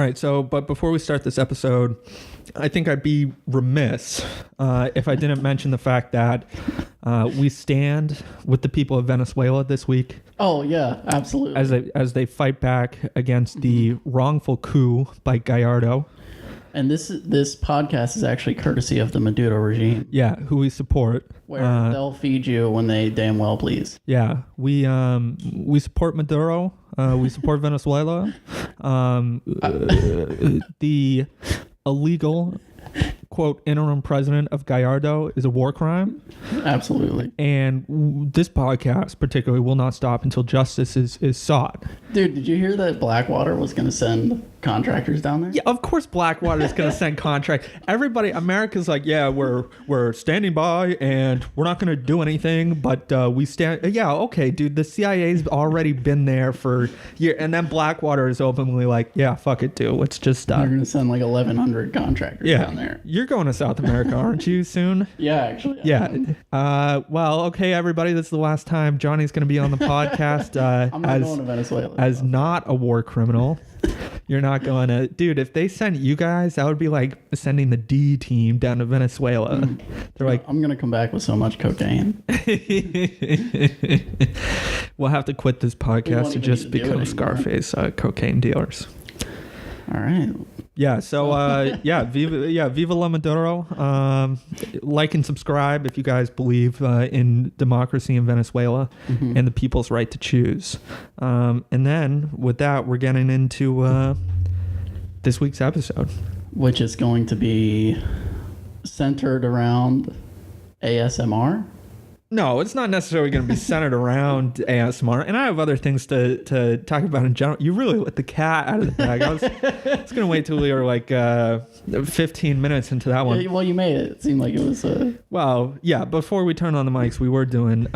All right, but before we start this episode, I think I'd be remiss if I didn't mention the fact that we stand with the people of Venezuela this week. Oh, yeah, absolutely. As they fight back against the wrongful coup by Gallardo. And this podcast is actually courtesy of the Maduro regime. Yeah, who we support. Where they'll feed you when they damn well please. Yeah, we support Maduro. We support Venezuela. The illegal, quote, interim president of Gallardo is a war crime. Absolutely. And this podcast particularly will not stop until justice is sought. Dude, did you hear that Blackwater was going to send contractors down there? Yeah, of course Blackwater is going to send everybody. America's like, yeah, we're standing by and we're not going to do anything, but we stand. Yeah, okay, dude, the CIA's already been there for years. And then Blackwater is openly like, yeah, fuck it, dude. Let's just stop. They're going to send like 1,100 contractors down there. You're going to South America, aren't you, soon? Yeah, actually. Yeah. Well, okay, everybody, this is the last time Johnny's going to be on the podcast. I'm not going to Venezuela. As not a war criminal. You're not going to... Dude, if they sent you guys, that would be like sending the D team down to Venezuela. They're like... I'm going to come back with so much cocaine. We'll have to quit this podcast to just become Scarface cocaine dealers. All right. Yeah, so Viva la Maduro. Like and subscribe if you guys believe in democracy in Venezuela and the people's right to choose. And then with that, we're getting into this week's episode, which is going to be centered around ASMR. No, it's not necessarily going to be centered around ASMR. And I have other things to talk about in general. You really let the cat out of the bag. I was going to wait till we were like 15 minutes into that one. Yeah, well, you made it. It seemed like it was... Well, yeah, before we turned on the mics, we were doing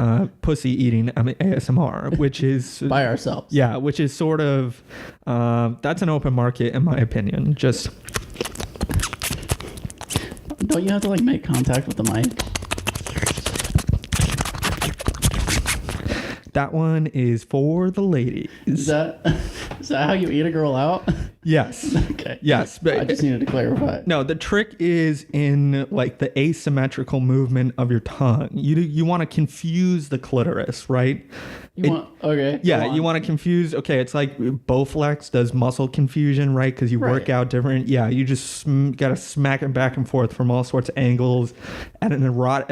pussy eating ASMR, which is... by ourselves. Yeah, which is sort of... that's an open market, in my opinion. Just... Don't you have to like make contact with the mic? That one is for the ladies. Is that how you eat a girl out? Yes. Okay. Yes. But I just needed to clarify. No, the trick is in like the asymmetrical movement of your tongue. You want to confuse the clitoris, right? Okay. Yeah, you want to confuse. Okay, it's like Bowflex does muscle confusion, right? Because you work out different. Yeah, you just got to smack it back and forth from all sorts of angles at an erratic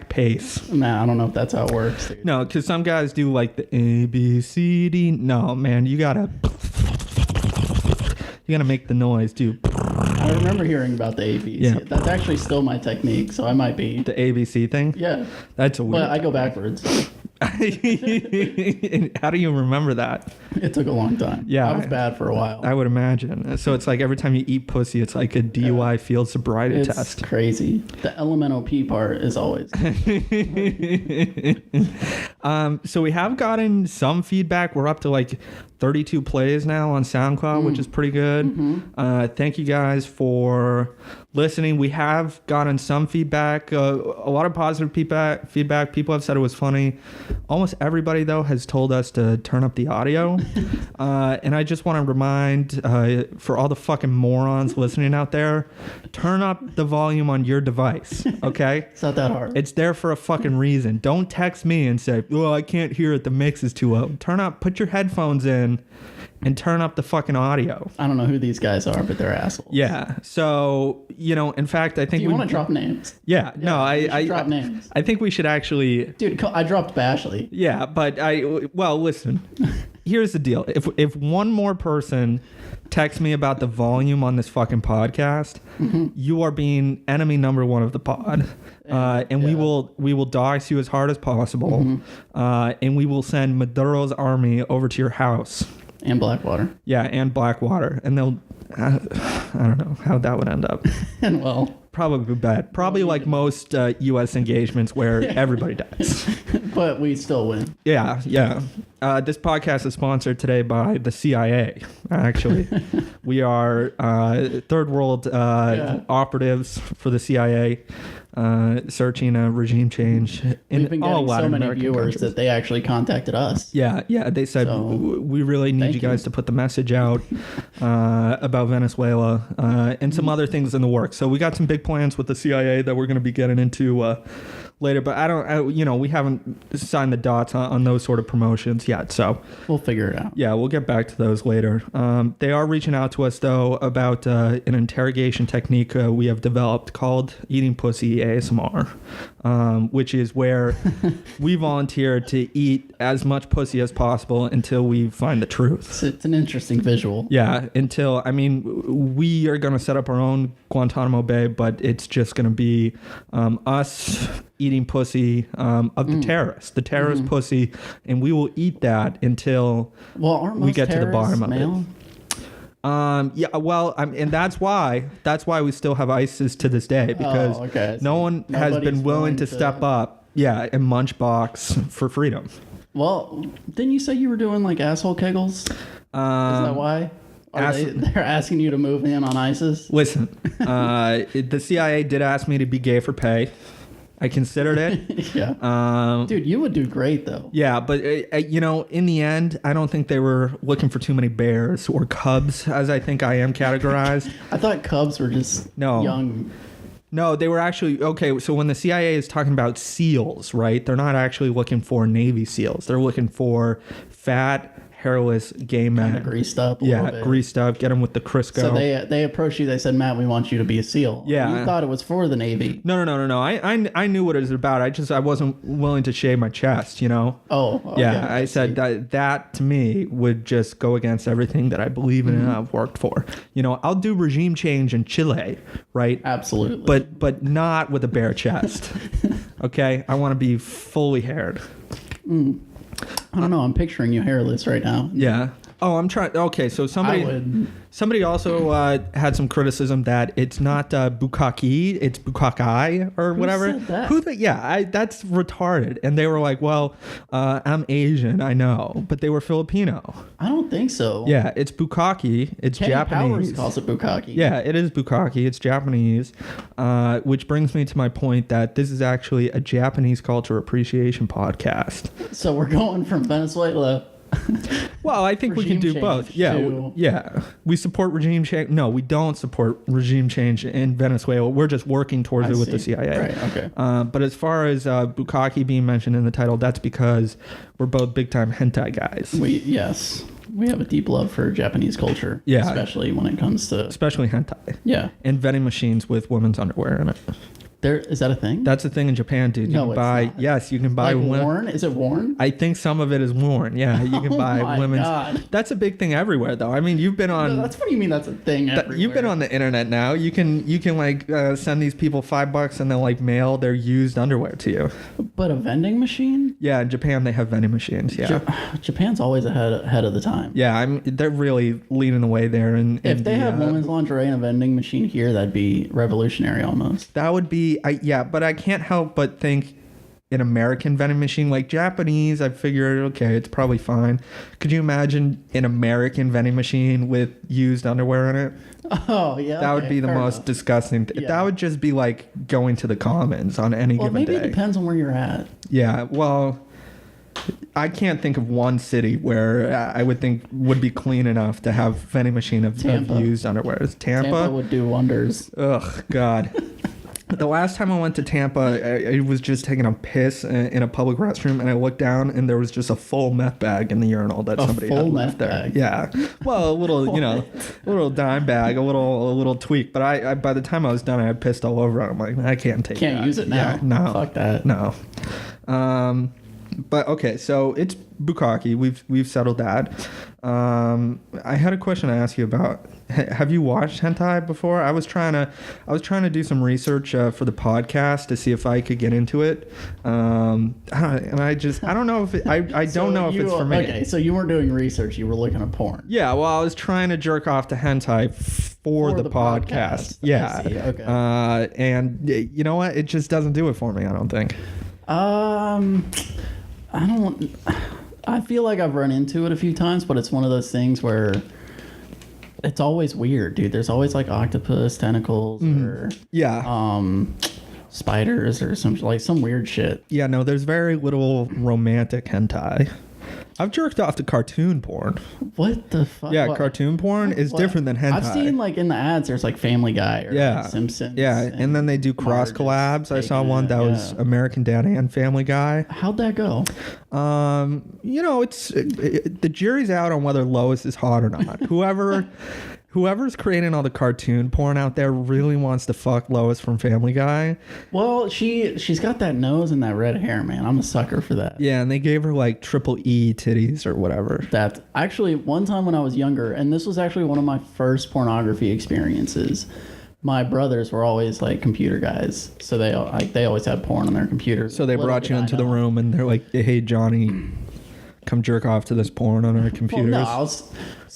pace. Man, I don't know if that's how it works. Dude. No, because some guys do like the A, B, C, D. No, man, you gotta make the noise, dude. I remember hearing about the ABC. Yeah. That's actually still my technique, so I might be... The ABC thing? Yeah. That's a weird... But I go backwards. How do you remember that? It took a long time. Yeah. I was bad for a while. I would imagine. So it's like every time you eat pussy, it's like a DUI field sobriety test. It's crazy. The LMNOP part is always... So we have gotten some feedback. We're up to like 32 plays now on SoundCloud, which is pretty good. Thank you guys for listening. We have gotten some feedback, a lot of positive feedback. People have said it was funny. Almost everybody, though, has told us to turn up the audio. And I just want to remind, for all the fucking morons listening out there, turn up the volume on your device, okay? It's not that hard. It's there for a fucking reason. Don't text me and say, oh, I can't hear it. The mix is too low. Put your headphones in and turn up the fucking audio. I don't know who these guys are, but they're assholes. Yeah. So, in fact, I think... Do you want to drop names? Yeah. No, I drop names. I think we should actually... Dude, I dropped Bashley. Yeah, but listen. Here's the deal. If one more person texts me about the volume on this fucking podcast, you are being enemy number one of the pod. And we will dox you as hard as possible. And we will send Maduro's army over to your house. And Blackwater. Yeah, and Blackwater. And they'll... I don't know how that would end up. And well... Probably bad. Probably like most U.S. engagements where everybody dies. But we still win. Yeah. This podcast is sponsored today by the CIA. Actually, we are third world operatives for the CIA, searching a regime change in We've been all getting so Latin many American viewers countries. that they actually contacted us. Yeah. They said we really need you guys to put the message out about Venezuela and some other things in the works. So we got some big plans with the CIA that we're going to be getting into later, but we haven't signed the dots on those sort of promotions yet. So we'll figure it out. Yeah, we'll get back to those later. They are reaching out to us though about an interrogation technique we have developed called eating pussy ASMR, which is where we volunteer to eat as much pussy as possible until we find the truth. It's an interesting visual. Yeah, we are going to set up our own Guantanamo Bay, but it's just going to be us eating pussy of the terrorist pussy, and we will eat that until we get to the bottom of it. And that's why we still have ISIS to this day, because no one has been willing to step up, and munch box for freedom. Well, didn't you say you were doing like asshole kegels? Is that why? They're asking you to move in on ISIS? Listen, the CIA did ask me to be gay for pay. I considered it. Yeah. Dude, you would do great though. Yeah, but in the end, I don't think they were looking for too many bears or cubs, as I think I am categorized. I thought cubs were just young. No, they were actually okay. So when the CIA is talking about SEALs, right? They're not actually looking for Navy SEAls. They're looking for fat, hairless gay men. Kind of greased up a little bit. Greased up. Get them with the Crisco. So they approached you. They said, Matt, we want you to be a SEAL. Yeah. You thought it was for the Navy. No. I knew what it was about. I wasn't willing to shave my chest, Oh. Okay. Yeah. I said that to me would just go against everything that I believe in and I've worked for. I'll do regime change in Chile, right? Absolutely. But not with a bare chest. Okay? I want to be fully haired. I don't know. I'm picturing you hairless right now. Yeah. Oh, I'm trying. Okay, so somebody also had some criticism that it's not Bukkake, it's Bukkake or whatever. Who said that? That's retarded. And they were like, well, I'm Asian, I know, but they were Filipino. I don't think so. Yeah, it's Bukkake. It's Kenny Japanese. Powers calls it Bukkake. Yeah, it is Bukkake. It's Japanese, which brings me to my point that this is actually a Japanese culture appreciation podcast. So we're going from Venezuela. Well, I think we can do both. Yeah. We support regime change. No, we don't support regime change in Venezuela. We're just working towards it with the CIA. Right, okay. But as far as Bukkake being mentioned in the title, that's because we're both big-time hentai guys. Yes. We have a deep love for Japanese culture. Yeah. Especially when it comes to... Especially hentai. Yeah. And vending machines with women's underwear in it. Is that a thing? That's a thing in Japan, dude. You can buy. Not. Yes, you can buy. Like worn? Is it worn? I think some of it is worn. Yeah, you can buy women's. God. That's a big thing everywhere, though. I mean, you've been on. No, that's what do you mean? That's a thing everywhere. You've been on the internet now. You can like send these people $5 and they'll like mail their used underwear to you. But a vending machine? Yeah, in Japan they have vending machines. Yeah, Japan's always ahead of the time. Yeah, they're really leading the way there. And if they had women's lingerie and a vending machine here, that'd be revolutionary almost. That would be. But I can't help but think an American vending machine, like Japanese, I figured, okay, it's probably fine. Could you imagine an American vending machine with used underwear in it? Oh, yeah. That would be the most disgusting. Yeah. That would just be like going to the Commons on any given day. Well, maybe it depends on where you're at. Yeah, well, I can't think of one city where I would think would be clean enough to have vending machine of used underwear. Tampa would do wonders. Ugh, God. The last time I went to Tampa, I was just taking a piss in a public restroom, and I looked down, and there was just a full meth bag in the urinal that somebody had left there. Bag. Yeah, well, a little, a little dime bag, a little tweak. But I by the time I was done, I had pissed all over it. I'm like, I can't take. Can't use it now. Yeah, no, fuck that. No. But okay, so it's Bukkake. We've settled that. I had a question to ask you about. Have you watched hentai before? I was trying to do some research for the podcast to see if I could get into it. And I don't know if I don't know if it's for me. Okay, so you weren't doing research. You were looking at porn. Yeah, well, I was trying to jerk off to hentai for the podcast. Yeah. I see. Okay. And you know what? It just doesn't do it for me, I don't think. I feel like I've run into it a few times, but it's one of those things where it's always weird, dude. There's always like octopus tentacles or spiders or some weird shit. Yeah, no, there's very little romantic hentai. I've jerked off to cartoon porn. What the fuck? Yeah, cartoon porn is different than hentai. I've seen like in the ads, there's like Family Guy or like Simpsons. Yeah, and then they do cross collabs. I saw one that was American Dad and Family Guy. How'd that go? It's the jury's out on whether Lois is hot or not. Whoever's creating all the cartoon porn out there really wants to fuck Lois from Family Guy. Well, she's got that nose and that red hair, man. I'm a sucker for that. Yeah, and they gave her like triple E titties or whatever. That actually, one time when I was younger, and this was actually one of my first pornography experiences. My brothers were always like computer guys, so they always had porn on their computers. So they brought you into the room and they're like, "Hey, Johnny, come jerk off to this porn on our computers." Well,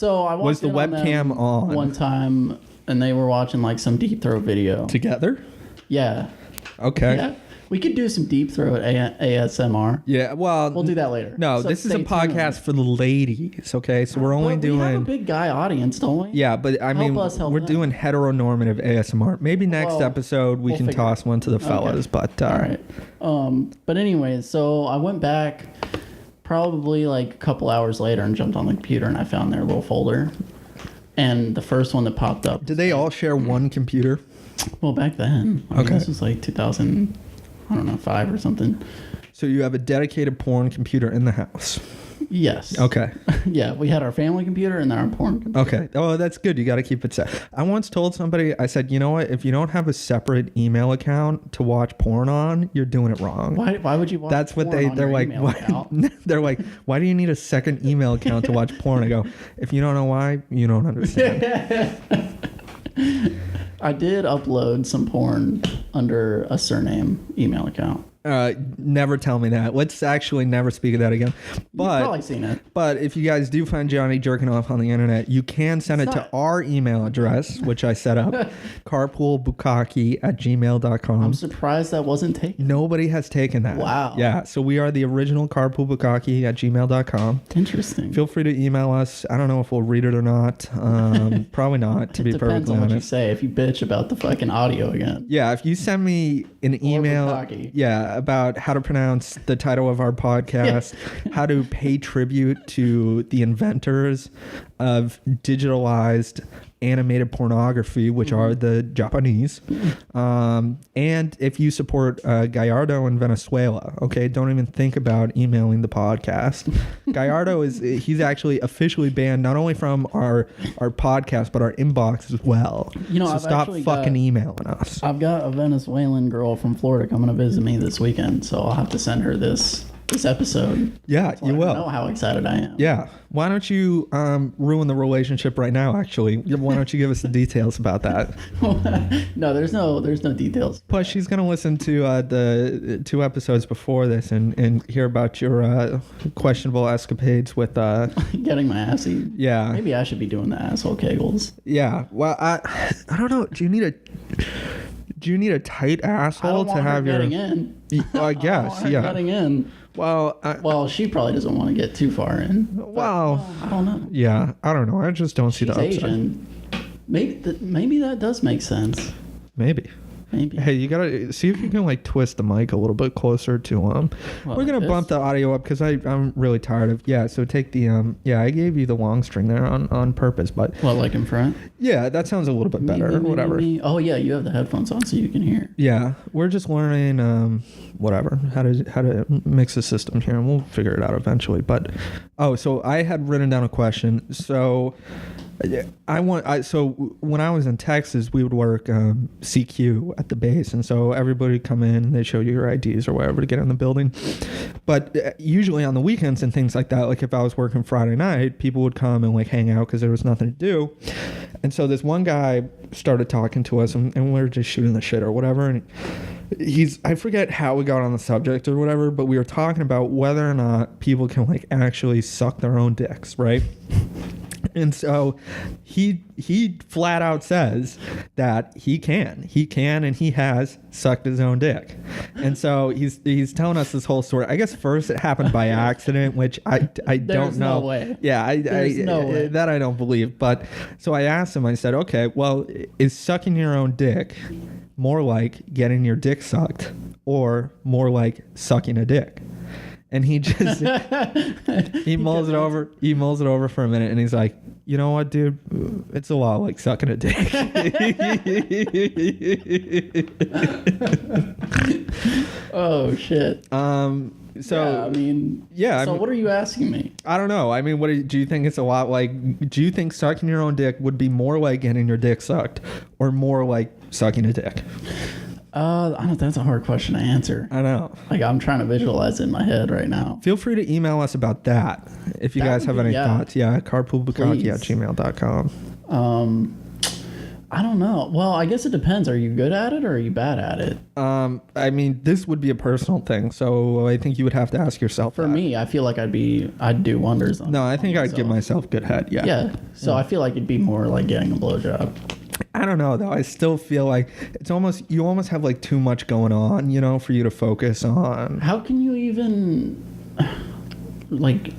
no, I was the webcam on one time, and they were watching like some deep throat video together. Yeah. Okay. Yeah. We could do some deep throat ASMR. Yeah, well, we'll do that later. No, so this is a podcast for the ladies, okay? So we're only doing... We have a big guy audience, don't we? Yeah, but I mean, we're doing heteronormative ASMR. Maybe next episode we can toss one to the fellas, but... All right. But anyways, so I went back probably like a couple hours later and jumped on the computer, and I found their little folder. And the first one that popped up... Did they all share one computer? Well, back then. I mean, this was like 2000... I don't know, 5 or something. So you have a dedicated porn computer in the house? Yes. Okay. Yeah, we had our family computer and then our porn computer. Okay. Oh, that's good. You got to keep it set. I once told somebody, I said, you know what? If you don't have a separate email account to watch porn on, you're doing it wrong. Why would you watch That's what porn they're like. They're like, why do you need a second email account to watch porn? I go, if you don't know why, you don't understand. I did upload some porn under a surname email account. Never tell me that. Let's actually never speak of that again. But you've probably seen it. But if you guys do find Johnny jerking off on the internet, you can send it to our email address, which I set up, carpoolbukkake@gmail.com. I'm surprised that wasn't taken. Nobody has taken that. Wow. Yeah, so we are the original carpoolbukkake@gmail.com. Interesting. Feel free to email us. I don't know if we'll read it or not. Probably not, to be perfectly honest. Depends on what you say. If you bitch about the fucking audio again. Yeah, if you send me an email... about how to pronounce the title of our podcast, how to pay tribute to the inventors of digitalized animated pornography, which are the Japanese. And if you support Gallardo in Venezuela, okay, don't even think about emailing the podcast. Gallardo he's actually officially banned not only from our podcast, but our inbox as well. So I've stop fucking emailing us. I've got a Venezuelan girl from Florida coming to visit me this weekend, so I'll have to send her this episode. Yeah, you will. I know how excited I am. Yeah. Why don't you ruin the relationship right now, actually? Why don't you give us the details about that? No, there's no details. Plus, she's going to listen to the 2 episodes before this and hear about your questionable escapades with... getting my ass eaten. Yeah. Maybe I should be doing the asshole kegels. Yeah. Well, I don't know. Do you need a tight asshole to have your... getting in. I guess, yeah. Getting in. Well, she probably doesn't want to get too far in. Well, I don't know. Yeah, I don't know. I just don't see the upside. Asian. Maybe that does make sense. Maybe. Hey, you gotta see if you can like twist the mic a little bit closer to We're gonna bump the audio up because I'm really tired of. Yeah, so take the I gave you the long string there on purpose, but like in front. Yeah, that sounds a little bit better. Whatever. Oh yeah, you have the headphones on so you can hear. Yeah, we're just learning whatever how to mix the system here, and we'll figure it out eventually. But so I had written down a question. So so when I was in Texas, we would work CQ at the base, and so everybody would come in and they show you your IDs or whatever to get in the building. But usually on the weekends and things like that, like if I was working Friday night, people would come and like hang out because there was nothing to do. And so this one guy started talking to us, and we were just shooting the shit or whatever. And I forget how we got on the subject or whatever, but we were talking about whether or not people can like actually suck their own dicks, right? And so he flat out says that he can and he has sucked his own dick. And so he's telling us this whole story. I guess first it happened by accident, which I don't know. No way. Yeah, There's no way. that I don't believe. But so I asked him, I said, okay, well, is sucking your own dick more like getting your dick sucked or more like sucking a dick? And he just he mulls it over for a minute, and he's like, you know what, dude, it's a lot like sucking a dick. Oh shit. So So what are you asking me? I don't know. I mean, do you think it's a lot like? Do you think sucking your own dick would be more like getting your dick sucked, or more like sucking a dick? I don't. That's a hard question to answer. I know. Like, I'm trying to visualize it in my head right now. Feel free to email us about that if you guys have any thoughts. Yeah, carpoolbukkake@gmail.com. I don't know. Well, I guess it depends. Are you good at it or are you bad at it? I mean, this would be a personal thing, so I think you would have to ask yourself. For me, I feel like I'd do wonders. I think I'd give myself good head. Yeah. Yeah. So I feel like it'd be more like getting a blowjob. I don't know though. I still feel like you almost have like too much going on, you know, for you to focus on. How can you even like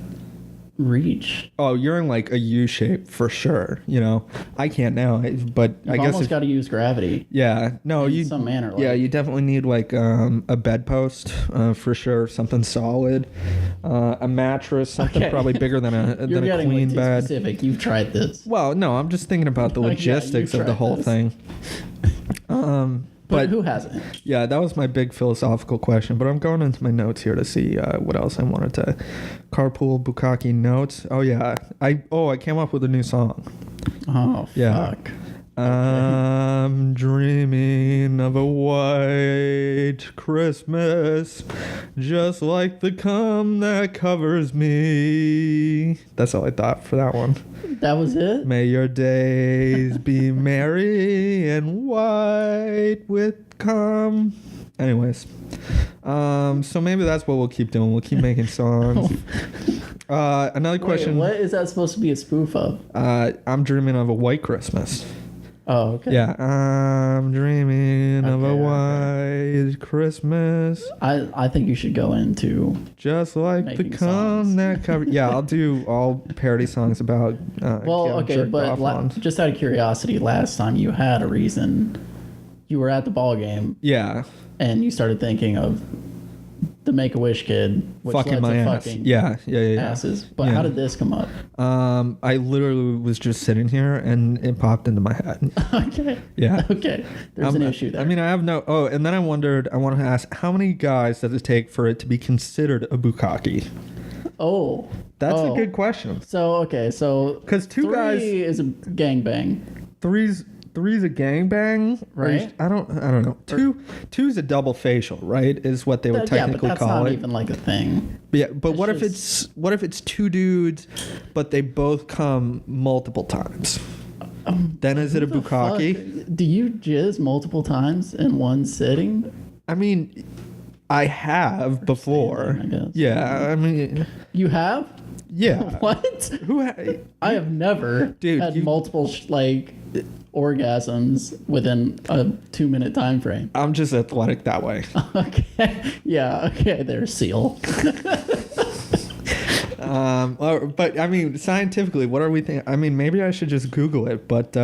reach? Oh, you're in like a U shape for sure. You know, I can't now, but I guess almost got to use gravity. Yeah, no, in some manner. Yeah, you definitely need like a bedpost for sure, something solid, a mattress, something probably bigger than a queen too bed. Specific. You've tried this. Well, no, I'm just thinking about the logistics of the whole thing. But who hasn't? Yeah, that was my big philosophical question. But I'm going into my notes here to see what else I wanted to. Carpool Bukkake notes. Oh yeah, I came up with a new song. Oh yeah. Fuck. I'm dreaming of a white Christmas, just like the cum that covers me. That's all I thought for that one. That was it? May your days be merry and white with cum. Anyways, so maybe that's what we'll keep doing. We'll keep making songs. Another question. Wait, what is that supposed to be a spoof of? I'm dreaming of a white Christmas. Oh, okay. Yeah, I'm dreaming of a white Christmas. I think you should go into just like the cum that cover. Yeah, I'll do all parody songs about. Just out of curiosity, last time you had a reason, you were at the ball game. Yeah. And you started thinking of the Make-A-Wish kid, which fucking my ass. Yeah. Asses. But how did this come up? I literally was just sitting here and it popped into my head. Okay. Yeah. Okay. There's an issue there. I mean, I have no. Oh, and then I wanted to ask, how many guys does it take for it to be considered a bukkake? Oh. That's a good question. So because two guys is a gangbang. Three's a gangbang, right? I don't know. Two's a double facial, right? Is what they would technically but that's call not it. even like a thing. Yeah, but what if it's two dudes, but they both come multiple times? Then is it a bukkake? Do you jizz multiple times in one sitting? I mean, I have before. I guess. Yeah, I mean, you have. Yeah. What? I have never had multiple orgasms within a 2-minute time frame. I'm just athletic that way. Okay. Yeah. Okay. There's Seal. But I mean, scientifically, what are we thinking? I mean, maybe I should just Google it. But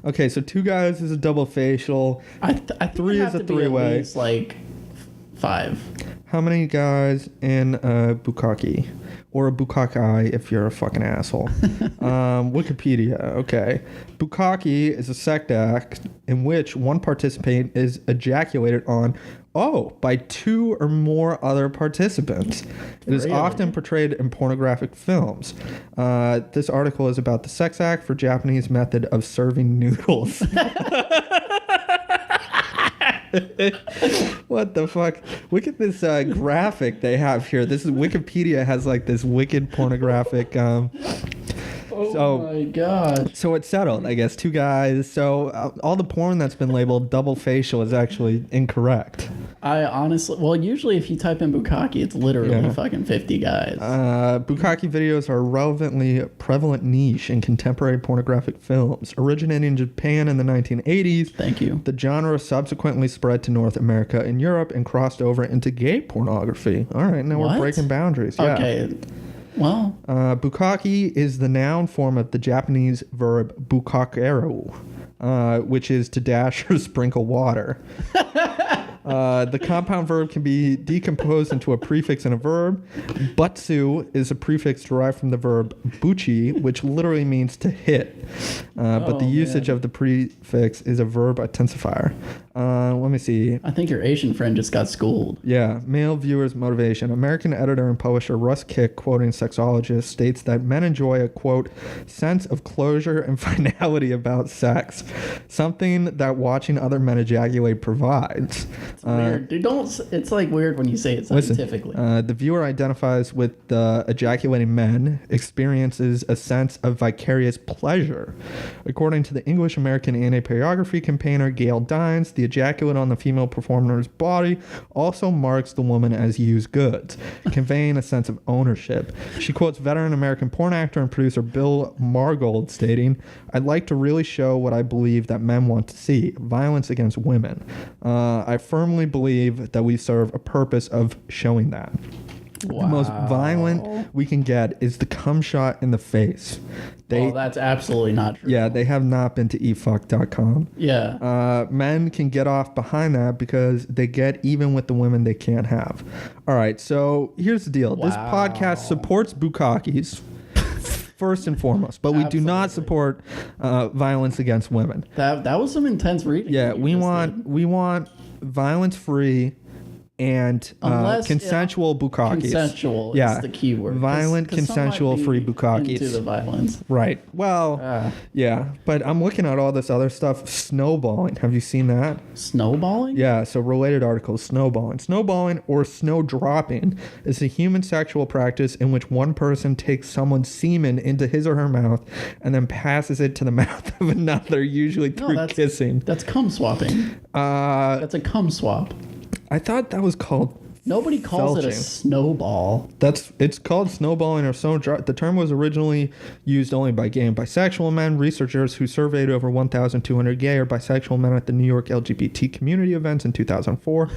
okay, so two guys is a double facial. I think three is a three-way. At least like 5. How many guys in a bukkake? Or a bukkake if you're a fucking asshole. Wikipedia, okay. Bukkake is a sex act in which one participant is ejaculated on, by 2 or more other participants. It is often portrayed in pornographic films. This article is about the sex act for Japanese method of serving noodles. What the fuck? Look at this graphic they have here. This is Wikipedia has like this wicked pornographic. Oh my god! So it's settled, I guess. 2 guys. So all the porn that's been labeled double facial is actually incorrect. I honestly, well, usually if you type in Bukkake, it's literally fucking 50 guys. Bukkake videos are a relevantly prevalent niche in contemporary pornographic films. Originating in Japan in the 1980s, Thank you. the genre subsequently spread to North America and Europe and crossed over into gay pornography. All right, now we're breaking boundaries. Yeah. Okay. Well, Bukkake is the noun form of the Japanese verb bukakeru, which is to dash or sprinkle water. The compound verb can be decomposed into a prefix and a verb. Butsu is a prefix derived from the verb buchi, which literally means to hit. But the usage of the prefix is a verb intensifier. Let me see. I think your Asian friend just got schooled. Yeah, male viewers' motivation. American editor and publisher Russ Kick, quoting sexologists, states that men enjoy a, quote, sense of closure and finality about sex, something that watching other men ejaculate provides. It's weird. Dude, it's like weird when you say it scientifically. Listen, the viewer identifies with ejaculating men, experiences a sense of vicarious pleasure. According to the English-American anti-pornography campaigner Gail Dines, the ejaculate on the female performer's body also marks the woman as used goods, conveying a sense of ownership. She quotes veteran American porn actor and producer Bill Margold, stating, "I'd like to really show what I believe that men want to see, violence against women. I firmly believe that we serve a purpose of showing that." Wow. The most violent we can get is the cum shot in the face. That's absolutely not true. Yeah, they have not been to efuck.com. Yeah. Men can get off behind that because they get even with the women they can't have. All right, so here's the deal. Wow. This podcast supports bukkakes first and foremost, but we do not support violence against women. That was some intense reading. Yeah, we want violence-free and consensual bukkakes. Consensual is the key word. Violent, consensual, free bukkakes. Into the violence. Right. Well, yeah. But I'm looking at all this other stuff. Snowballing. Have you seen that? Snowballing? Yeah. So related articles. Snowballing. Snowballing or snow dropping is a human sexual practice in which one person takes someone's semen into his or her mouth and then passes it to the mouth of another, usually through kissing. That's cum swapping. That's a cum swap. I thought that was called Nobody calls it a snowball. It's called snowballing or snow drop. The term was originally used only by gay and bisexual men. Researchers who surveyed over 1,200 gay or bisexual men at the New York LGBT community events in 2004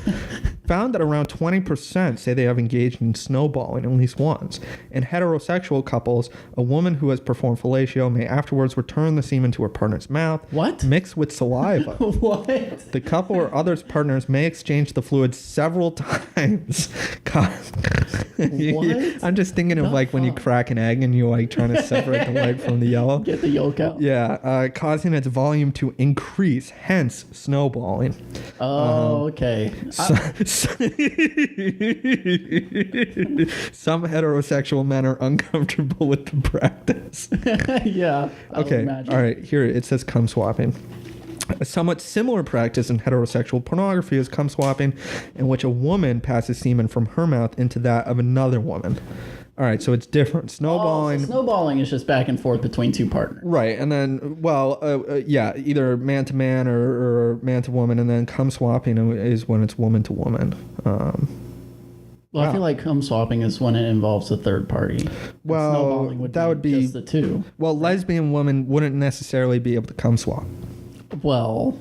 found that around 20% say they have engaged in snowballing at least once. In heterosexual couples, a woman who has performed fellatio may afterwards return the semen to her partner's mouth. What? Mixed with saliva. What? The couple or others' partners may exchange the fluid several times. What? I'm just thinking of like when you crack an egg and you're like trying to separate the white from the yellow. Get the yolk out. Yeah, causing its volume to increase, hence snowballing. Oh, okay. Some heterosexual men are uncomfortable with the practice. Yeah. Okay. All right. Here it says cum swapping. A somewhat similar practice in heterosexual pornography is cum swapping, in which a woman passes semen from her mouth into that of another woman. All right, so it's different. Snowballing. So snowballing is just back and forth between two partners. Right, and then, either man to man or man to woman, and then cum swapping is when it's woman to woman. I feel like cum swapping is when it involves a third party. Well, that would be just the two. Well, lesbian women wouldn't necessarily be able to cum swap. Well,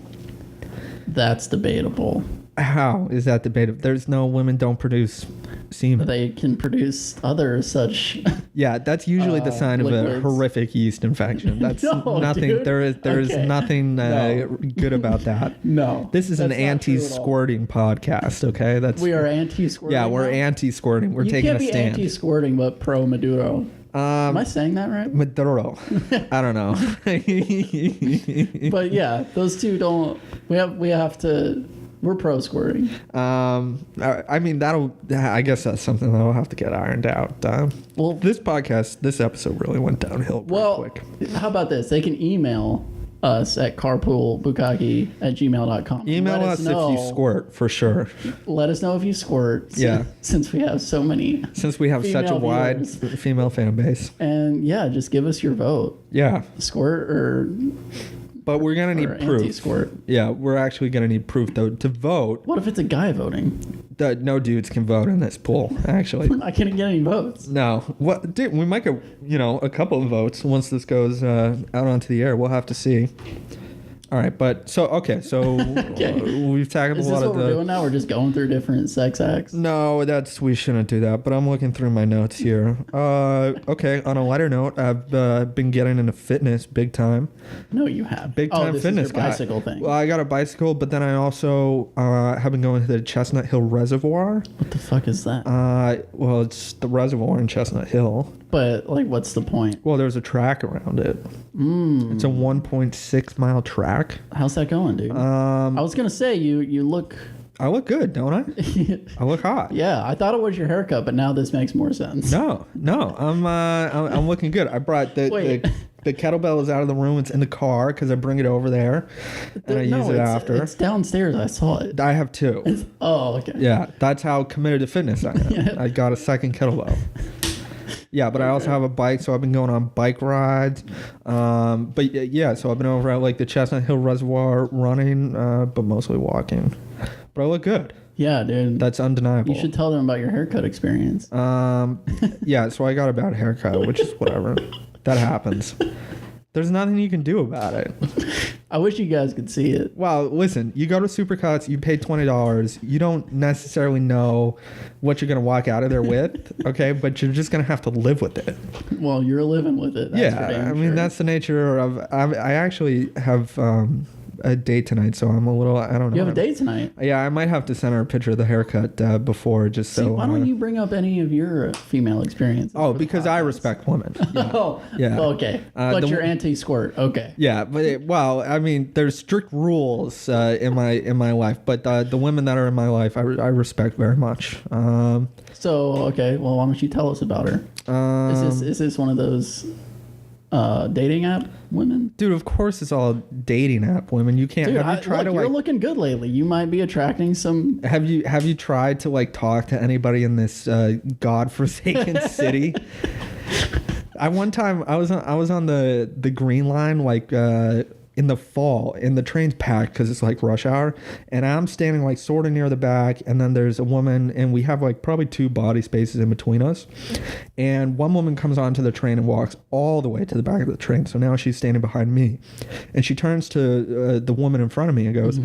that's debatable. How is that debatable? There's no women don't produce semen. They can produce other such. Yeah, that's usually the sign liquids. of a horrific yeast infection. That's nothing. Dude. There is nothing good about that. No, this is an anti-squirting podcast. Okay, we are anti-squirting. Yeah, we're anti-squirting. We're taking a stand. You can't be anti-squirting, but pro Maduro. Am I saying that right? Maduro. I don't know. But yeah, those two don't. We have to. We're pro squirting. I mean, I guess that's something that'll have to get ironed out. Well, this episode really went downhill pretty quick. How about this? They can email us at carpoolbukkake@gmail.com. Email us if you squirt, for sure. Let us know if you squirt. Yeah. Since we have so many. Since we have such a wide female fan base. And yeah, just give us your vote. Yeah. Squirt or But we're gonna need proof. Anti-squirt. Yeah, we're actually gonna need proof though to vote. What if it's a guy voting? No dudes can vote in this pool. Actually, I can't get any votes. no. What, dude? We might get a couple of votes once this goes out onto the air. We'll have to see. All right, but so we've tackled Is a this lot what of we're doing now? We're just going through different sex acts? No, we shouldn't do that. But I'm looking through my notes here. Okay, on a lighter note, I've been getting into fitness big time. No, you have. Big time this fitness is your guy. bicycle thing. Well, I got a bicycle, but then I also have been going to the Chestnut Hill Reservoir. What the fuck is that? Well, it's the reservoir in Chestnut Hill. But like, what's the point? Well, there's a track around it. It's a 1.6 mile track. How's that going, dude? I was gonna say you look. I look good, don't I? I look hot. Yeah, I thought it was your haircut, but now this makes more sense. No, I'm looking good. I brought the kettlebell is out of the room. It's in the car because I bring it over there and I use it after. It's downstairs. I saw it. I have two. Oh, okay. Yeah, that's how committed to fitness I am. Yeah. I got a second kettlebell. Yeah, but I also have a bike, so I've been going on bike rides. But yeah, so I've been over at like the Chestnut Hill Reservoir running, but mostly walking. But I look good. Yeah, dude. That's undeniable. You should tell them about your haircut experience. Yeah, so I got a bad haircut, which is whatever. That happens. There's nothing you can do about it. I wish you guys could see it. Well, listen, you go to Supercuts, you pay $20. You don't necessarily know what you're going to walk out of there with, okay? But you're just going to have to live with it. Well, you're living with it. That's I mean, that's the nature of... I actually have... a date tonight, so I'm a little, I don't know. You have a date tonight? Yeah, I might have to send her a picture of the haircut before, just so. Why don't you bring up any of your female experiences? Oh, because I respect women. Yeah. Oh, yeah. Okay. But you're anti-squirt. Okay. Yeah, but well, I mean, there's strict rules in my life, but the women that are in my life, I respect very much. So okay, well, why don't you tell us about her? Is this one of those dating app women? Dude, of course it's all dating app women. You can't. Dude, have you tried to you're like? looking good lately. You might be attracting some. Have you tried to like talk to anybody in this godforsaken city? One time I was on the Green Line like in the fall, and the train's packed because it's like rush hour, and I'm standing like sort of near the back, and then there's a woman, and we have like probably 2 body spaces in between us, and one woman comes onto the train and walks all the way to the back of the train, so now she's standing behind me, and she turns to the woman in front of me and goes,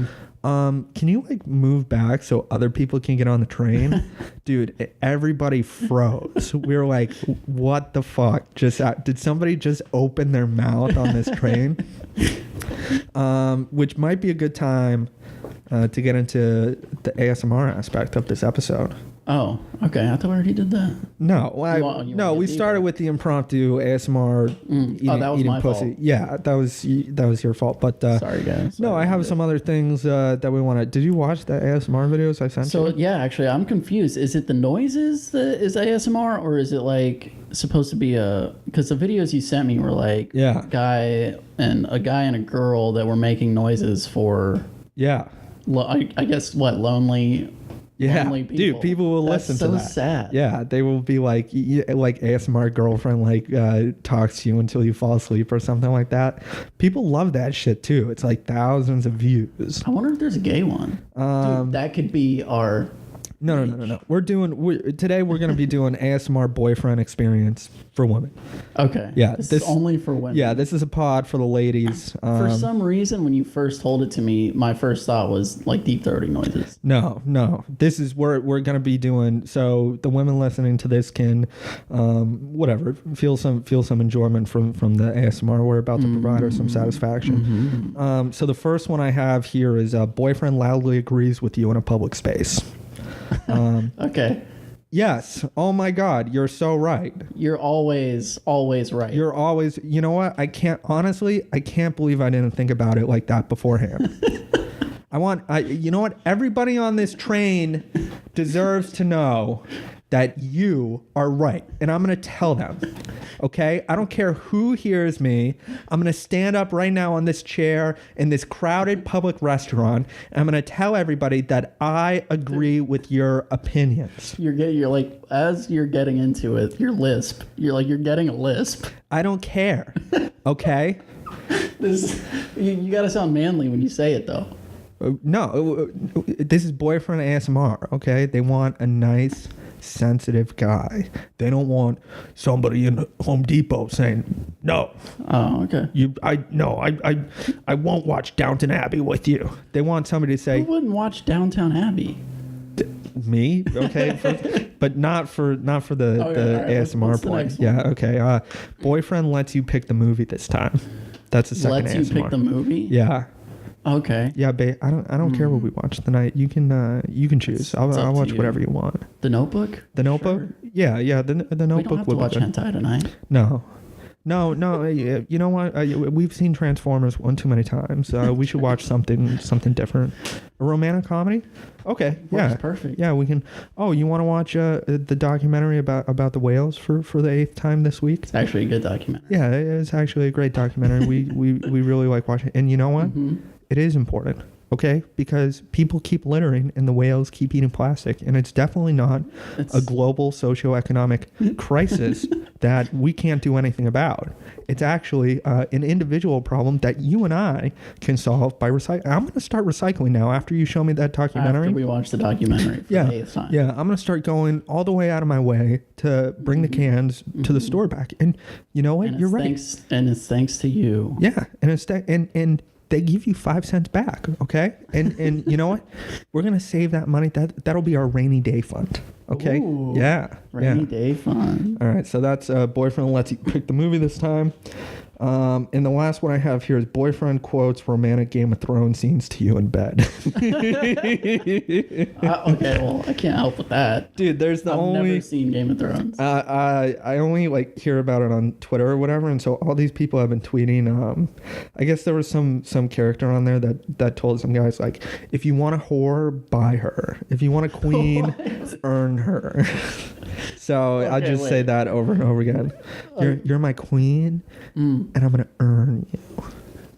can you like move back so other people can get on the train? Dude, everybody froze. We were like, what the fuck? Did somebody just open their mouth on this train? Which might be a good time to get into the ASMR aspect of this episode. Oh, okay. I thought we already did that. No, we started with the impromptu ASMR that was eating my pussy. fault. Yeah, that was your fault. But sorry, guys. No, I have some other things that we want to. Did you watch the ASMR videos I sent you? So yeah, actually, I'm confused. Is it the noises that is ASMR, or is it like supposed to be because the videos you sent me were like a guy and a girl that were making noises for I guess lonely. Yeah, lonely people. Dude, people will listen to that. That's so sad. Yeah, they will be like ASMR girlfriend talks to you until you fall asleep or something like that. People love that shit too. It's like thousands of views. I wonder if there's a gay one. Dude, that could be our... No. Today we're going to be doing ASMR boyfriend experience for women. Okay. Yeah. This is only for women. Yeah, this is a pod for the ladies. For some reason, when you first told it to me, my first thought was like deep throating noises. No. This is we're going to be doing, so the women listening to this can feel some enjoyment from the ASMR we're about to provide, or some satisfaction. So the first one I have here is boyfriend loudly agrees with you in a public space. Okay. Yes. Oh my God. You're so right. You're always right. You're always, you know what? I can't believe I didn't think about it like that beforehand. You know what? Everybody on this train deserves to know that you are right. And I'm going to tell them, okay? I don't care who hears me. I'm going to stand up right now on this chair in this crowded public restaurant. And I'm going to tell everybody that I agree with your opinions. You're like, as you're getting into it, your lisp, you're getting a lisp. I don't care, okay? You got to sound manly when you say it, though. No, this is boyfriend ASMR, okay? They want a nice, sensitive guy. They don't want somebody in Home Depot saying, no. Oh, okay. I won't watch Downton Abbey with you. They want somebody to say... Who wouldn't watch Downton Abbey? Me? Okay. But not for the right. ASMR What's point. Yeah, okay. Boyfriend lets you pick the movie this time. That's the second ASMR. Lets you pick the movie? Yeah. Okay. Yeah, babe. I don't care what we watch tonight. You can choose. I'll watch whatever you want. The Notebook? The Notebook? Sure. Yeah. The Notebook. We don't have to watch hentai tonight. No. You know what? We've seen Transformers one too many times. We should watch something different. A romantic comedy? Okay. Yeah. Works perfect. Yeah, we can. Oh, you want to watch the documentary about the whales for the 8th time this week? It's actually a good documentary. Yeah, it's actually a great documentary. we really like watching it. And you know what? Mm-hmm. It is important. Okay, because people keep littering and the whales keep eating plastic, and it's definitely not a global socioeconomic crisis that we can't do anything about. It's actually an individual problem that you and I can solve by recycling. I'm going to start recycling now after you show me that documentary. After we watch the documentary for the 8th time. Yeah, I'm going to start going all the way out of my way to bring the cans to the store back. And you know what? You're right. And it's thanks to you. Yeah, and they give you 5 cents back, okay? And you know what? We're gonna save that money. That'll be our rainy day fund, okay? Ooh, Rainy day fund. All right, so that's boyfriend lets you pick the movie this time. And the last one I have here is boyfriend quotes romantic Game of Thrones scenes to you in bed. Okay, well, I can't help with that. Dude, I've never seen Game of Thrones. I only hear about it on Twitter or whatever, and so all these people have been tweeting. I guess there was some character on there that told some guys if you want a whore, buy her. If you want a queen, earn her. So okay, I'll just say that over and over again. You're my queen, and I'm gonna earn you.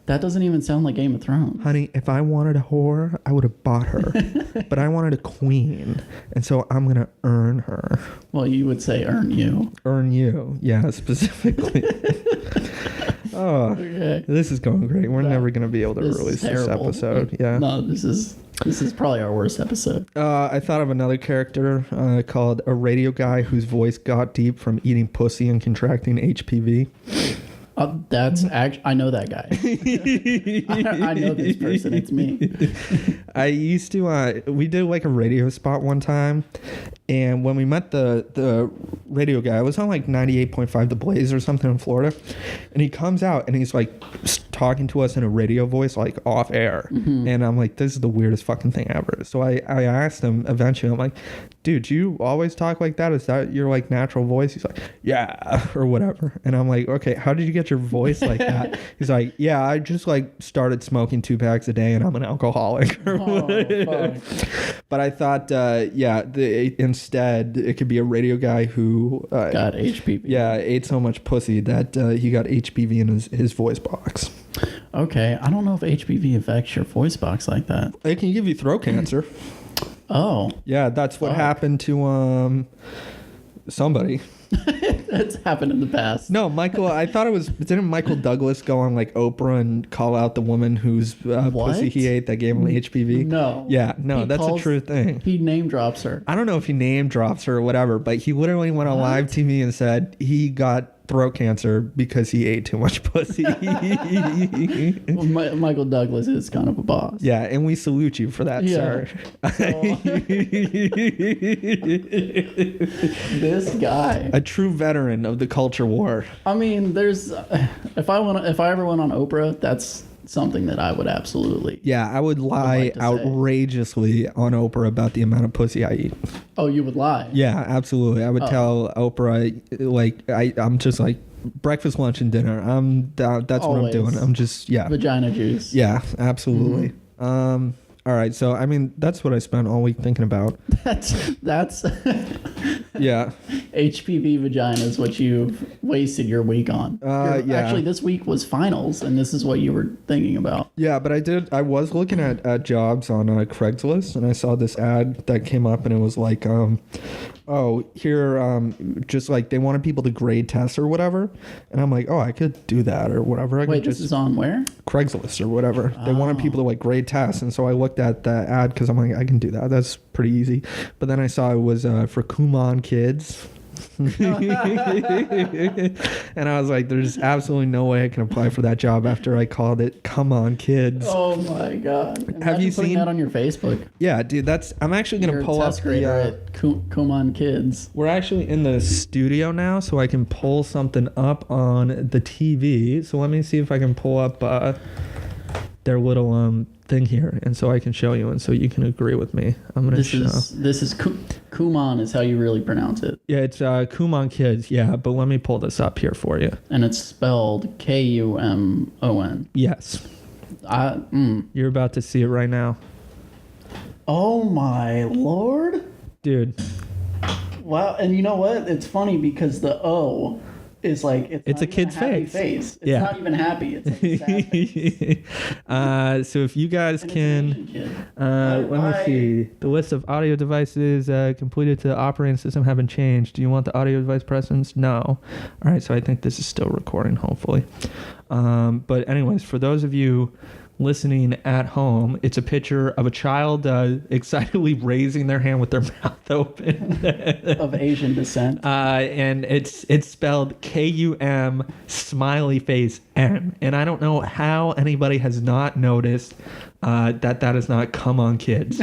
That doesn't even sound like Game of Thrones. Honey, if I wanted a whore, I would have bought her. But I wanted a queen, and so I'm gonna earn her. Well, you would say earn you. Earn you, yeah, specifically. Oh, okay. This is going great. We're never gonna be able to release this episode. Yeah. No, this is probably our worst episode. I thought of another character called a radio guy whose voice got deep from eating pussy and contracting HPV. I know that guy. I know this person. It's me. I used to, we did a radio spot one time. And when we met the radio guy, it was on 98.5 The Blaze or something in Florida. And he comes out and he's talking to us in a radio voice, off air. Mm-hmm. And I'm like, this is the weirdest fucking thing ever. So I asked him eventually, I'm like, dude, do you always talk like that? Is that your natural voice? He's like, yeah, or whatever. And I'm like, okay, how did you get your voice like that? He's like, yeah, I just started smoking 2 packs a day and I'm an alcoholic. Fuck. But I thought, instead it could be a radio guy who got HPV. Yeah, ate so much pussy that he got HPV in his voice box. Okay, I don't know if HPV affects your voice box like that. It can give you throat cancer. Oh. Yeah, that's what happened to somebody. That's happened in the past. No, Michael, I thought didn't Michael Douglas go on Oprah and call out the woman whose pussy he ate that gave him HPV? No. Yeah, no, that's a true thing. He name drops her. I don't know if he name drops her or whatever, but he literally went on live TV and said he got throat cancer because he ate too much pussy. Well, Michael Douglas is kind of a boss. Yeah, and we salute you for that, sir. This guy, a true veteran of the culture war. I mean, there's if I ever went on Oprah, that's something that I would absolutely. Yeah, I would lie outrageously on Oprah about the amount of pussy I eat. Oh, you would lie? Yeah, absolutely. I would tell Oprah I'm just breakfast, lunch, and dinner. That's what I'm doing. I'm just vagina juice. Yeah, absolutely. Mm-hmm. All right, so I mean that's what I spent all week thinking about. That's Yeah. HPV vagina is what you've wasted your week on. Yeah. Actually, this week was finals, and this is what you were thinking about. Yeah, but I was looking at jobs on Craigslist, and I saw this ad that came up, and it was like, just like they wanted people to grade tests or whatever. And I'm like, oh, I could do that or whatever. Wait, this is on where? Craigslist or whatever. They wanted people to like grade tests. And so I looked at the ad because I'm like, I can do that. That's pretty easy. But then I saw it was for Kumon kids. And I was like, there's absolutely no way I can apply for that job after I called it Come On Kids. Oh my God. Have you putting seen that on your Facebook? Yeah, dude, I'm actually going to pull up at Come On Kids. We're actually in the studio now, so I can pull something up on the TV. So let me see if I can pull up their little thing here, and so I can show you, and so you can agree with me. I'm gonna show. This is Kumon is how you really pronounce it. Yeah, it's Kumon Kids. Yeah, but let me pull this up here for you. And it's spelled Kumon. Yes. You're about to see it right now. Oh my Lord, dude. Wow, and you know what? It's funny because the O is like it's a kid's face. It's not even happy. It's like a sad face. So if you guys can, let me see. The list of audio devices completed to the operating system haven't changed. Do you want the audio device presence? No. All right. So I think this is still recording, hopefully. But anyways, for those of you listening at home, it's a picture of a child excitedly raising their hand with their mouth open of Asian descent, and it's spelled Kum smiley face M, and I don't know how anybody has not noticed that is not Come On Kids.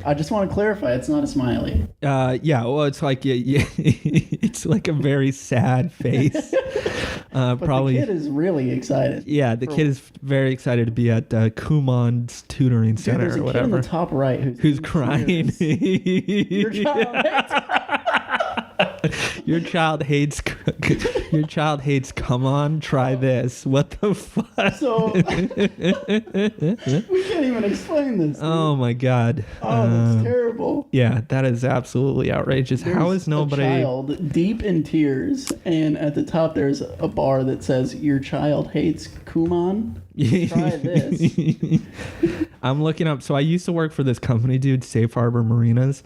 I just want to clarify, it's not a smiley. Yeah, well, it's like it's like a very sad face. But probably the kid is really excited. Yeah, the kid is very excited to be at Kumon's tutoring center there's a or whatever. Kid in the top right who's crying. Your child hates. Your child hates. Come on, try this. What the fuck? So we can't even explain this. Dude. Oh my God. Oh, that's terrible. Yeah, that is absolutely outrageous. How is nobody? A child deep in tears, and at the top there's a bar that says "Your child hates Kumon. Try this." I'm looking up. So I used to work for this company, dude, Safe Harbor Marinas.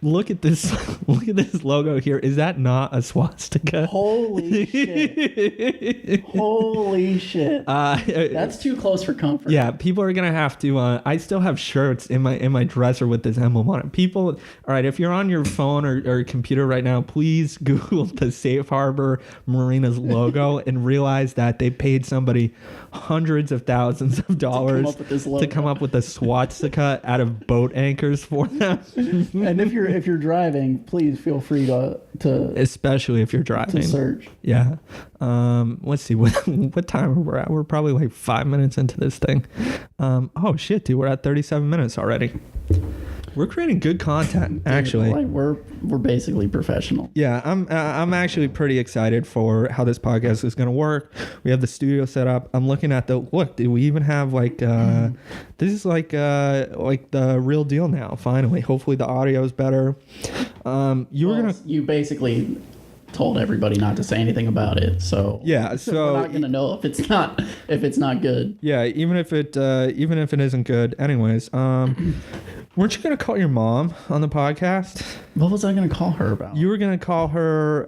Look at this. Look at this logo here. Is that not a swastika? Holy shit! Holy shit! That's too close for comfort. Yeah, people are gonna have to. I still have shirts in my dresser with this emblem on it. People, all right. If you're on your phone or computer right now, please Google the Safe Harbor Marinas logo and realize that they paid somebody hundreds of thousands of dollars to come up with a swastika out of boat anchors for them. And if you're driving, please feel free to especially if you're driving, to search. Yeah. Let's see what time we're at. We're probably like 5 minutes into this thing. Oh shit, dude, we're at 37 minutes already. We're creating good content, actually. Like we're basically professional. Yeah, I'm actually pretty excited for how this podcast is going to work. We have the studio set up. I'm looking at look. Do we even have like this is like the real deal now? Finally, hopefully the audio is better. You basically told everybody not to say anything about it, so yeah, so we're not gonna know if it's not good. Yeah, even if it isn't good. Anyways, weren't you gonna call your mom on the podcast? What was I gonna call her about? You were gonna call her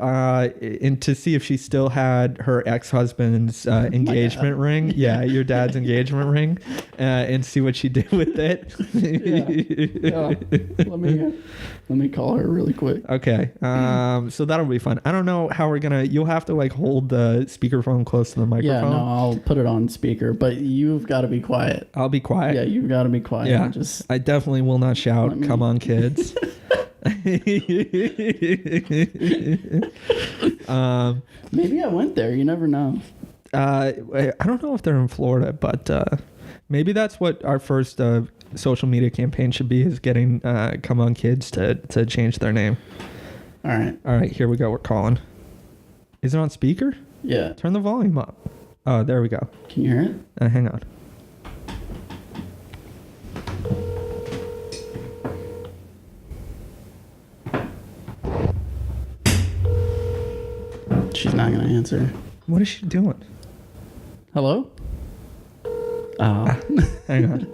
to see if she still had her ex-husband's engagement ring. Yeah, your dad's engagement ring, and see what she did with it. Yeah. Let me call her really quick. Okay. So that'll be fun. I don't know how we're gonna. You'll have to like hold the speakerphone close to the microphone. Yeah, no, I'll put it on speaker, but you've got to be quiet. I'll be quiet. Yeah, you've got to be quiet. Yeah, I definitely will not shout. Come on, kids. Maybe I went there. You never know. I don't know if they're in Florida, but maybe that's what our first social media campaign should be: is getting Come On Kids to change their name. All right. Here we go. We're calling. Is it on speaker? Yeah. Turn the volume up. Oh, there we go. Can you hear it? Hang on. not gonna answer. What is she doing? Hello? Oh. Hang on.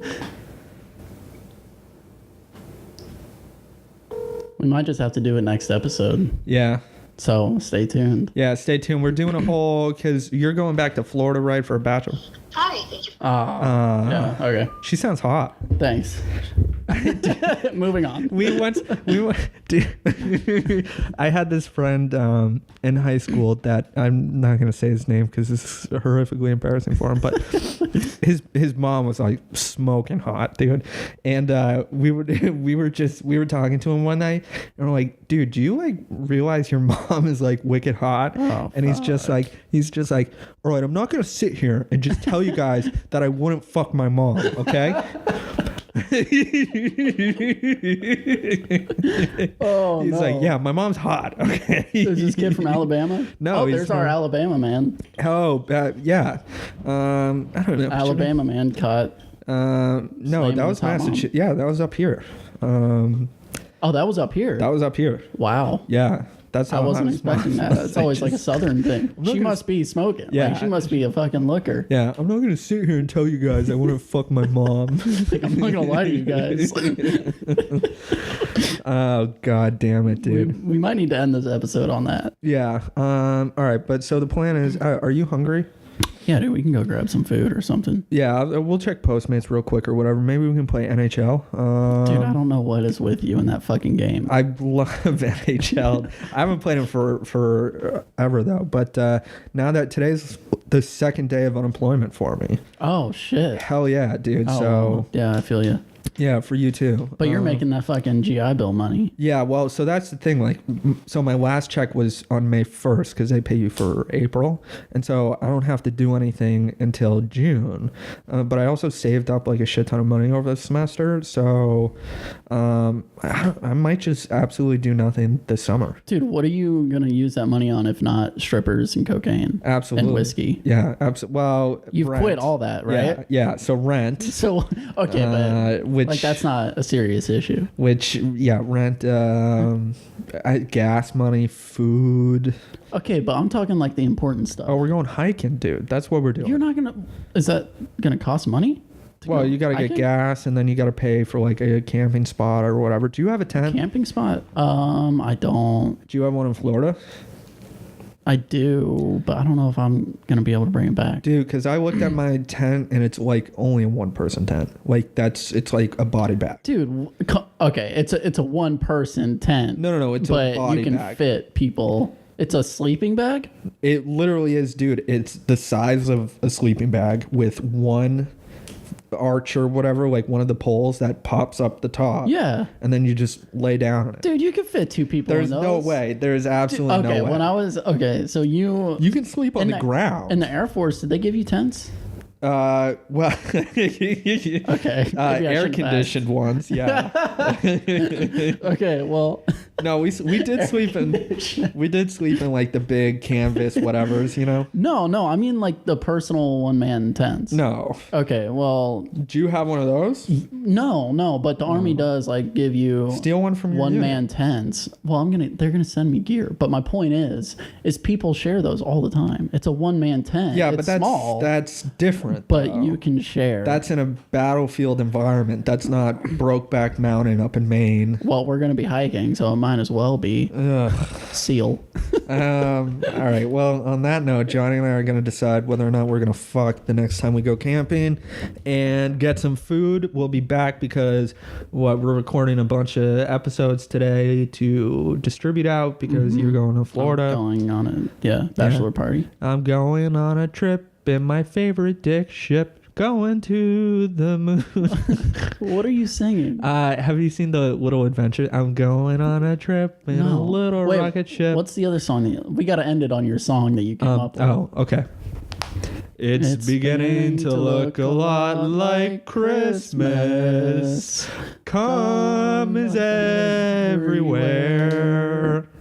We might just have to do it next episode. Yeah. So stay tuned. Yeah, stay tuned. We're doing a whole, because you're going back to Florida, right, for a bachelor? Hi, thank you. Yeah, okay. She sounds hot. Thanks. Moving on. Dude, I had this friend in high school that I'm not going to say his name because it's horrifically embarrassing for him, but his mom was like smoking hot, dude. And we were talking to him one night and we're like, dude, do you like realize your mom is like wicked hot? Oh, and he's just like, all right, I'm not going to sit here and just tell you guys that I wouldn't fuck my mom, okay? Oh, he's like, yeah, my mom's hot. Okay. Is this kid from Alabama? No, there's our Alabama man. Oh, yeah. I don't know. Alabama man caught. No, that was Massachusetts. Yeah, that was up here. Oh, that was up here. That was up here. Wow. Yeah. That's how I wasn't expecting that. It's always like a southern thing. She must be smoking. Yeah. Like, she must be a fucking looker. Yeah. I'm not going to sit here and tell you guys I want to fuck my mom. Like, I'm not going to lie to you guys. Oh, God damn it, dude. We might need to end this episode on that. Yeah. All right. But so the plan is, are you hungry? Yeah, dude, we can go grab some food or something. Yeah, we'll check Postmates real quick or whatever. Maybe we can play NHL. Dude, I don't know what is with you in that fucking game. I love NHL. I haven't played it for ever though. But now that today's the second day of unemployment for me. Oh shit. Hell yeah, dude. Oh, so yeah, I feel you. yeah, for you too. But you're making that fucking GI Bill money. Yeah, well, so that's the thing. Like, so my last check was on May 1st because they pay you for April, and so I don't have to do anything until June. But I also saved up like a shit ton of money over the semester, so I might just absolutely do nothing this summer. Dude, what are you gonna use that money on if not strippers and cocaine? Absolutely. And whiskey. Yeah, absolutely. Well, you've rent. Quit all that, right? Yeah. So rent. So okay, but which like that's not a serious issue. Which rent, gas money, food. Okay, but I'm talking like the important stuff. Oh, we're going hiking, dude. That's what we're doing. You're not gonna. Is that gonna cost money? Well, you gotta get gas, and then you gotta pay for like a camping spot or whatever. Do you have a tent? Camping spot? I don't. Do you have one in Florida? I do, but I don't know if I'm gonna be able to bring it back. Dude, because I looked at my tent and it's like only a one-person tent. Like it's like a body bag. Dude, okay, it's a one-person tent. No, it's a body bag. But you can fit people. It's a sleeping bag? It literally is, dude. It's the size of a sleeping bag with one arch or whatever, like one of the poles that pops up the top. Yeah. And then you just lay down on it. Dude, you could fit two people There's in those. no way. There's absolutely no way. So you can sleep on the ground. In the Air Force, did they give you tents? Well, okay. Air conditioned ones, yeah. Okay, well, no, we did sleep in like the big canvas whatevers, you know. No, I mean like the personal one-man tents. No. Okay, well, do you have one of those? No, but the Army does like give you steal one from your one-man tents. Well, they're gonna send me gear, but my point is people share those all the time. It's a one-man tent. Yeah, it's but that's small. That's different. But though. you can share. That's in a battlefield environment. That's not Brokeback Mountain up in Maine. Well, we're gonna be hiking, so it might as well be SEAL. All right. Well, on that note, Johnny and I are gonna decide whether or not we're gonna fuck the next time we go camping and get some food. We'll be back because we're recording a bunch of episodes today to distribute out because you're going to Florida. I'm going on a bachelor party. I'm going on a trip in my favorite dick ship, going to the moon. What are you singing? Have you seen the Little Adventure? I'm going on a trip in a little rocket ship. What's the other song? We got to end it on your song that you came up with. Oh, okay. It's beginning to look a lot like Christmas. Come is everywhere.